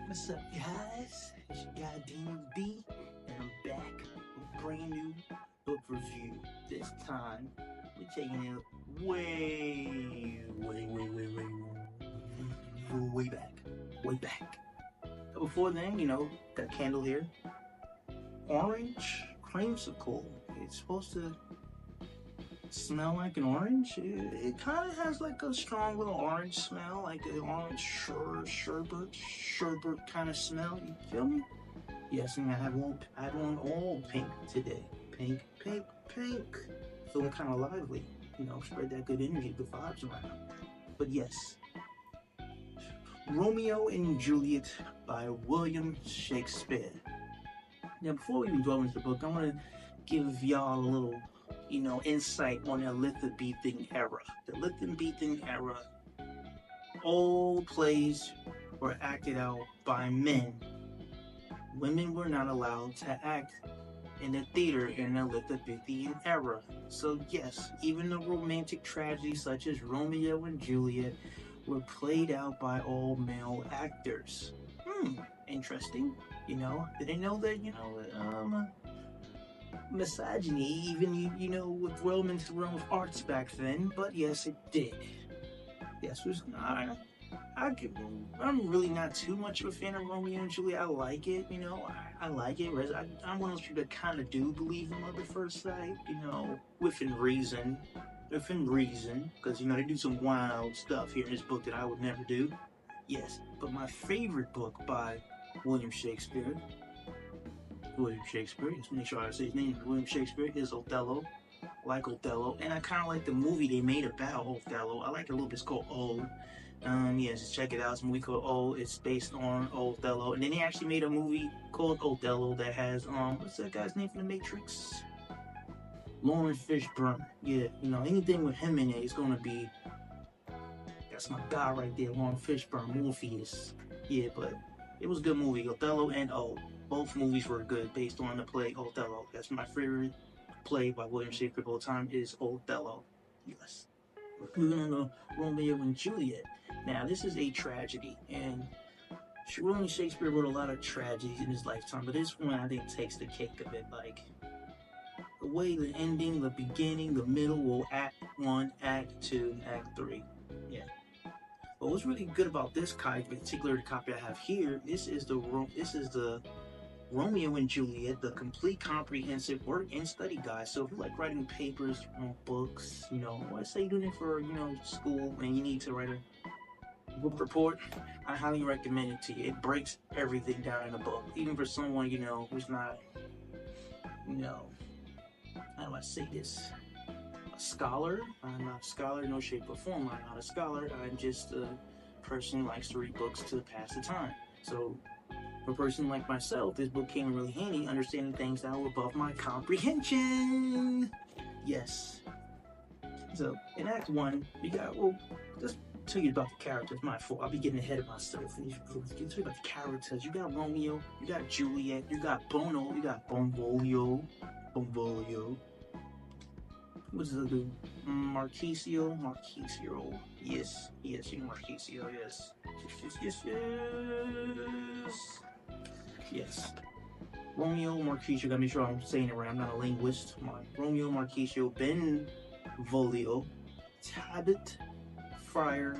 What's up, guys? It's your guy Demon B, and I'm back with a brand new book review. This time, we're taking it way back. Way back. But before then, got a candle here. Orange creamsicle. It's supposed to smell like an orange. It kind of has like a strong little orange smell, like an orange sherbet kind of smell. You feel me? Yes, and I had one all pink today. Pink, pink, pink. Feeling kind of lively. Spread that good energy, good vibes around. But yes, Romeo and Juliet by William Shakespeare. Now, before we even delve into the book, I want to give y'all a little, insight on the Elizabethan era. The Elizabethan era, all plays were acted out by men. Women were not allowed to act in the theater in the Elizabethan era. So yes, even the romantic tragedies such as Romeo and Juliet were played out by all male actors. Interesting. Didn't know that, misogyny even, with Romans realm of arts back then, but yes, it did. Yes, it was, I'm really not too much of a fan of Romeo and Juliet. I like it, I like it. I'm one of those people that kind of do believe in love at first sight, within reason. Within reason, because, they do some wild stuff here in this book that I would never do. Yes, but my favorite book by William Shakespeare, just make sure I say his name, William Shakespeare, is Othello. Like Othello, and I kind of like the movie they made about Othello. I like it a little bit. It's called O. Just check it out. It's a movie called O. It's based on Othello, and then they actually made a movie called Othello that has what's that guy's name from The Matrix? Lawrence Fishburne. Yeah, anything with him in it is gonna be. That's my guy right there, Lawrence Fishburne, Morpheus. Yeah, but it was a good movie, Othello and O. Both movies were good, based on the play Othello. That's my favorite play by William Shakespeare of all time is Othello. Yes. Moving on to Romeo and Juliet. Now, this is a tragedy, and William Shakespeare wrote a lot of tragedies in his lifetime, but this one I think takes the cake of it. Like the way the ending, the beginning, the middle, will Act 1, Act 2, Act 3. Yeah. But what's really good about this copy, particularly the copy I have here, this is the Romeo and Juliet, the complete comprehensive work and study guide. So if you like writing papers, books, let's say you're doing it for, school and you need to write a book report, I highly recommend it to you. It breaks everything down in a book. Even for someone, who's not, how do I say this? A scholar. I'm not a scholar, no shape or form. I'm not a scholar. I'm just a person who likes to read books to pass the time. So for a person like myself, this book came in really handy, understanding things that were above my comprehension. Yes. So, in Act 1, we got, let's tell you about the characters. My fault, I'll be getting ahead of myself. Let's tell you about the characters. You got Romeo, you got Juliet, you got Bono, you got Bonvolio. What's the other? Marquisio. Yes, you Marquisio, yes. Yes. Romeo Marquisio, gotta make sure I'm saying it right, I'm not a linguist. Romeo Marquisio Benvolio, Tabit, Friar,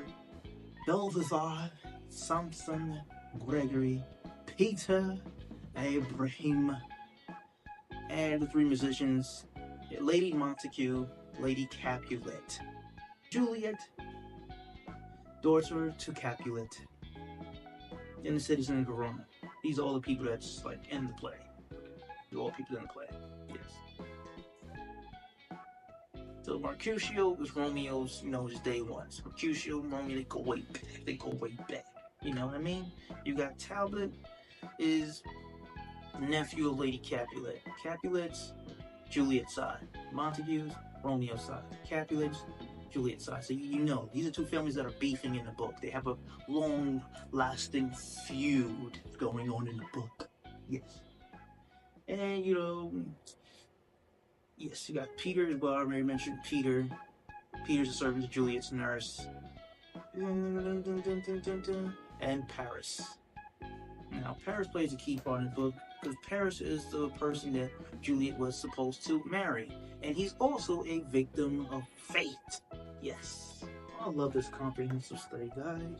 Balthazar, Samson, Gregory, Peter, Abraham, and the three musicians, Lady Montague, Lady Capulet. Juliet, daughter to Capulet, and the citizen of Verona. These are all the people that's like in the play. They're all people in the play. Yes. So Mercutio was Romeo's, his day ones. Mercutio and Romeo, they go way back. You know what I mean? You got Talbot is nephew of Lady Capulet. Capulet's Juliet's side. Montague's Romeo's side. Capulet's Juliet's side. So these are two families that are beefing in the book. They have a long-lasting feud going on in the book. Yes. And yes, you got Peter as well. I already mentioned Peter. Peter's a servant to Juliet's nurse. And Paris. Now, Paris plays a key part in the book because Paris is the person that Juliet was supposed to marry, and he's also a victim of fate. Yes, I love this comprehensive study guide.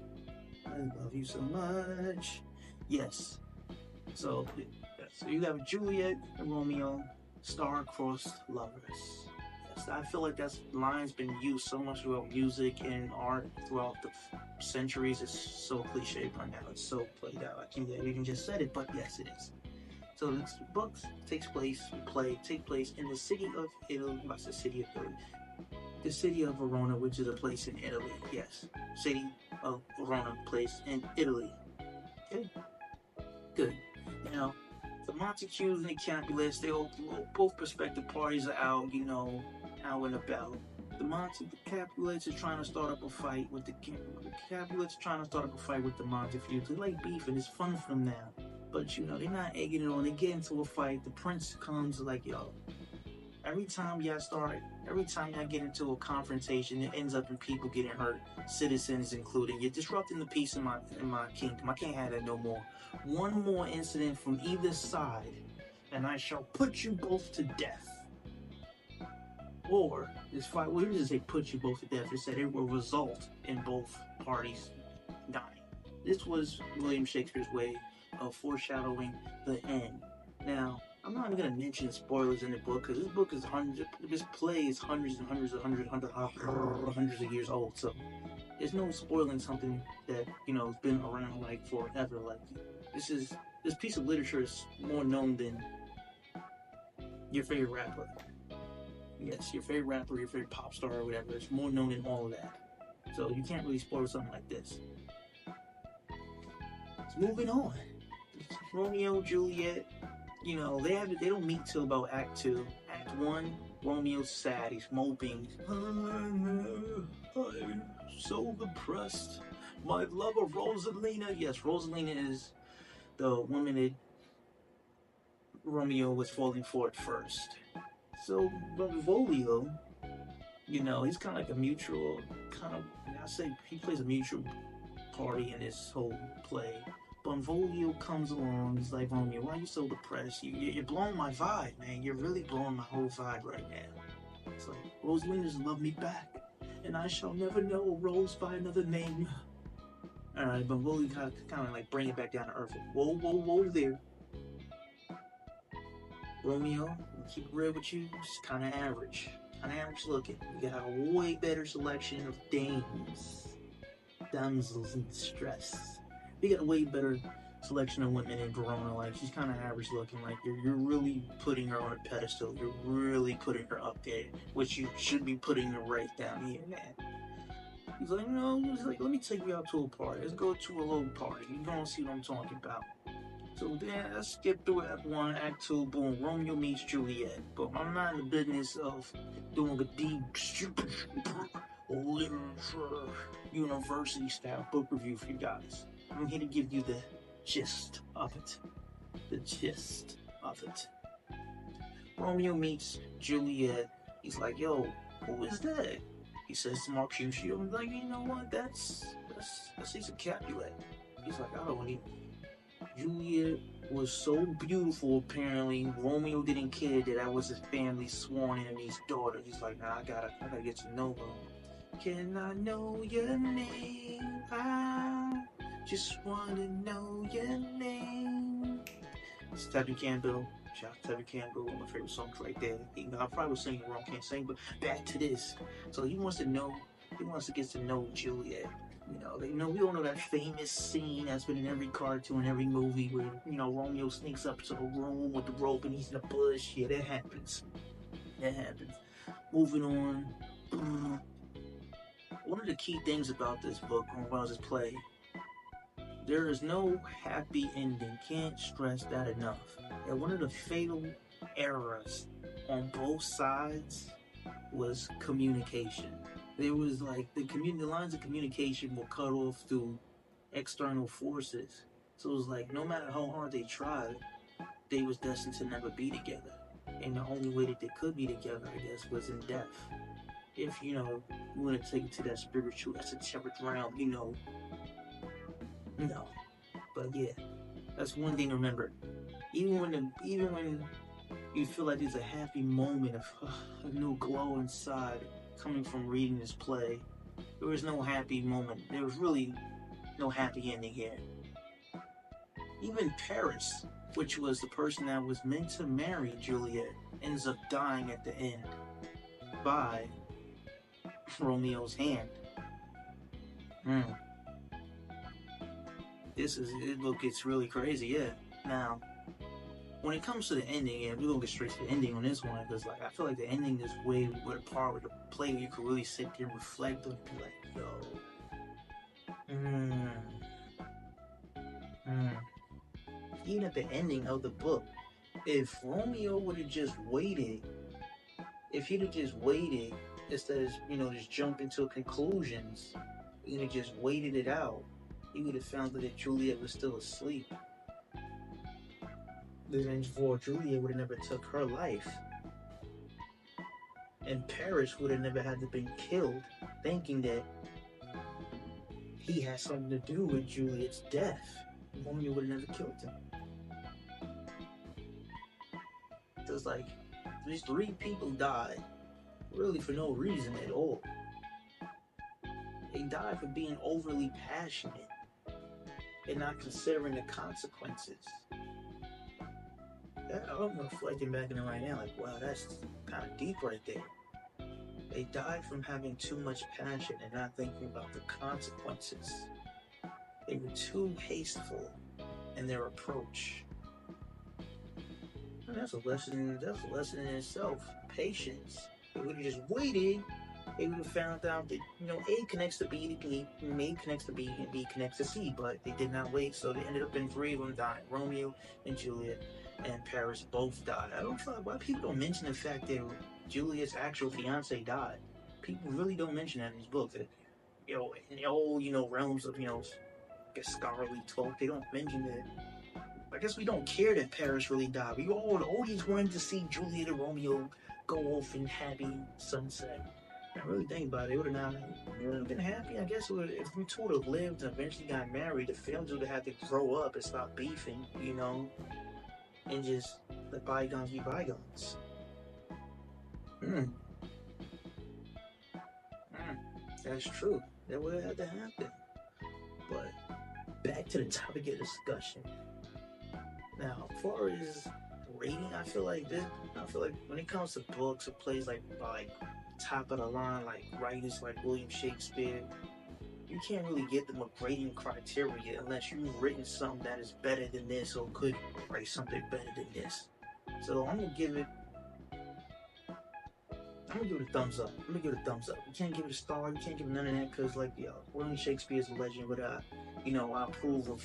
I love you so much. Yes, so, so you have Juliet and Romeo, star-crossed lovers. Yes, I feel like that line's been used so much throughout music and art throughout the centuries. It's so cliche by now. It's so played out. I can't believe I even just said it, but yes, it is. So this book take place in the city of Italy. What's the city of Italy? The city of Verona, which is a place in Italy. Yes, city of Verona, place in Italy. Okay, good. Now, the Montagues and the Capulets, both prospective parties are out, out and about. The Capulets are trying to start up a fight with the Capulets are trying to start up a fight with the Montagues. They like beef and it's fun for them now. But they're not egging it on. They get into a fight. The prince comes like, yo, every time y'all get into a confrontation, it ends up in people getting hurt, citizens included. You're disrupting the peace in my kingdom. I can't have that no more. One more incident from either side, and I shall put you both to death. Or this fight, well, it didn't say put you both to death. It said it will result in both parties dying. This was William Shakespeare's way of foreshadowing the end. Now, I'm not even gonna mention spoilers in the book because this play is hundreds of years old. So there's no spoiling something that has been around like forever. Like this piece of literature is more known than your favorite rapper. Yes, your favorite rapper, your favorite pop star, or whatever. It's more known than all of that. So you can't really spoil something like this. So moving on, Romeo, Juliet. They don't meet till about Act 2. Act 1, Romeo's sad. He's moping. I'm so depressed. My lover Rosalina. Yes, Rosalina is the woman that Romeo was falling for at first. So Benvolio, he's kind of like a mutual I say he plays a mutual party in this whole play. Benvolio comes along. He's like, Romeo, why are you so depressed? You're blowing my vibe, man. You're really blowing my whole vibe right now. It's like, Rosalina's love me back, and I shall never know a rose by another name. Alright, Benvolio kind of like bring it back down to earth. Whoa there. Romeo, keep it real with you, just kind of average. Kind of average looking. You got a way better selection of damsels in distress. You got a way better selection of women in Verona. Like, she's kind of average looking. Like, you're really putting her on a pedestal. You're really putting her up there, which you should be putting her right down here, man. He's like, no, let me take you out to a party. Let's go to a little party. You're gonna see what I'm talking about. So then let's skip through Act 1, Act 2, boom, Romeo meets Juliet. But I'm not in the business of doing a deep literature university style book review for you guys. I'm here to give you the gist of it. The gist of it. Romeo meets Juliet. He's like, yo, who is that? He says to Mercutio. I'm like, you know what? That's he's a Capulet. He's like, I don't need. Juliet was so beautiful, apparently. Romeo didn't care that I was his family's sworn enemy's daughter. He's like, nah, I gotta get to know her. Can I know your name? I just wanna know your name. It's Tabby Campbell. Shout out to Tabby Campbell, one of my favorite songs right there. I probably was singing wrong, can't sing, but back to this. So he wants to get to know Juliet. We all know that famous scene that's been in every cartoon, every movie where, Romeo sneaks up to the room with the rope and he's in the bush. Yeah, that happens. Moving on. One of the key things about this book, or about this play, there is no happy ending. Can't stress that enough. And one of the fatal errors on both sides was communication. There was like the lines of communication were cut off through external forces. So it was like no matter how hard they tried, they was destined to never be together. And the only way that they could be together, I guess, was in death. If you want to take it to that spiritual, esoteric realm, no. But yeah, That's one thing to remember. Even when you feel like there's a happy moment of a new glow inside coming from reading this play, there was no happy moment. There was really no happy ending here. Even Paris, which was the person that was meant to marry Juliet, ends up dying at the end by Romeo's hand. Hmm. Look, it's really crazy, yeah. Now, when it comes to the ending, yeah, we're gonna get straight to the ending on this one because, like, I feel like the ending is way with a part with the play where you could really sit there and reflect and be like, yo, mm. Even at the ending of the book, if Romeo would have just waited, if he'd have just waited instead of just jumping to conclusions, he'd have just waited it out. He would have found that Juliet was still asleep. Then for Juliet would have never took her life. And Paris would have never had to been killed, thinking that he had something to do with Juliet's death. Romeo would have never killed him. So it's like these three people died, really for no reason at all. They died for being overly passionate and not considering the consequences. I'm reflecting back on it right now, like, wow, that's kind of deep right there. They died from having too much passion and not thinking about the consequences. They were too hasteful in their approach. And that's a lesson. That's a lesson in itself. Patience. They would have just waited. They would have found out that A connects to B to B, A connects to B, and B connects to C. But they did not wait, so they ended up in three of them dying. Romeo and Juliet and Paris both died. I don't feel like why people don't mention the fact that Juliet's actual fiance died. People really don't mention that in these books. That, in the whole realms of scholarly talk, they don't mention that. I guess we don't care that Paris really died. We all always wanted to see Juliet and Romeo go off in happy sunset. I really think about it. It would have not been happy. I guess if we two would have lived and eventually got married, the families would have had to grow up and stop beefing, and just let bygones be bygones. That's true. That would have had to happen. But back to the topic of discussion. Now, as far as rating, I feel like when it comes to books or plays like top of the line, like writers like William Shakespeare, you can't really get them a grading criteria unless you've written something that is better than this or could write something better than this. So I'm gonna give it a thumbs up. You can't give it a star. You can't give it none of that because, William Shakespeare is a legend. But I approve of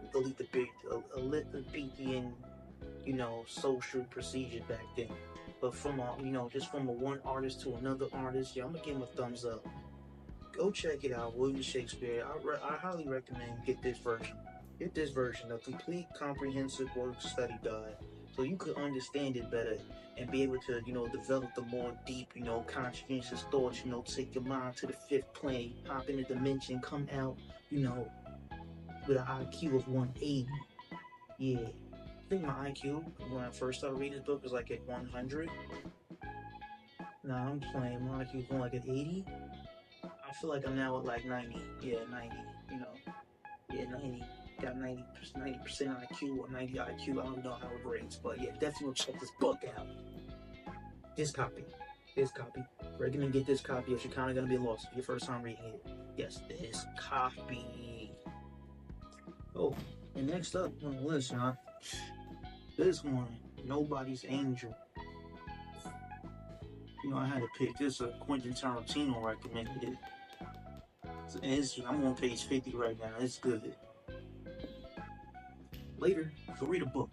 Elizabethan social procedure back then. But from just from one artist to another artist, I'm gonna give him a thumbs up. Go check it out, William Shakespeare. I highly recommend get this version. Get this version, a complete comprehensive work study guide, so you could understand it better and be able to, develop the more deep, conscientious thoughts, take your mind to the fifth plane, hop in a dimension, come out, with an IQ of 180. Yeah. I think my IQ when I first started reading this book was like at 100. Nah, I'm playing. My IQ is more like at 80. I feel like I'm now at like 90. Yeah, 90. Yeah, 90. Got 90% IQ or 90 IQ. I don't know how it rates, but yeah, definitely check this book out. This copy. Recommend get this copy, or you're kind of gonna be lost if your first time reading it. Yes, this copy. Oh, and next up on the list, huh? This one, Nobody's Angel. I had to pick this. Quentin Tarantino recommended it. I'm on page 50 right now. It's good. Later, go read a book.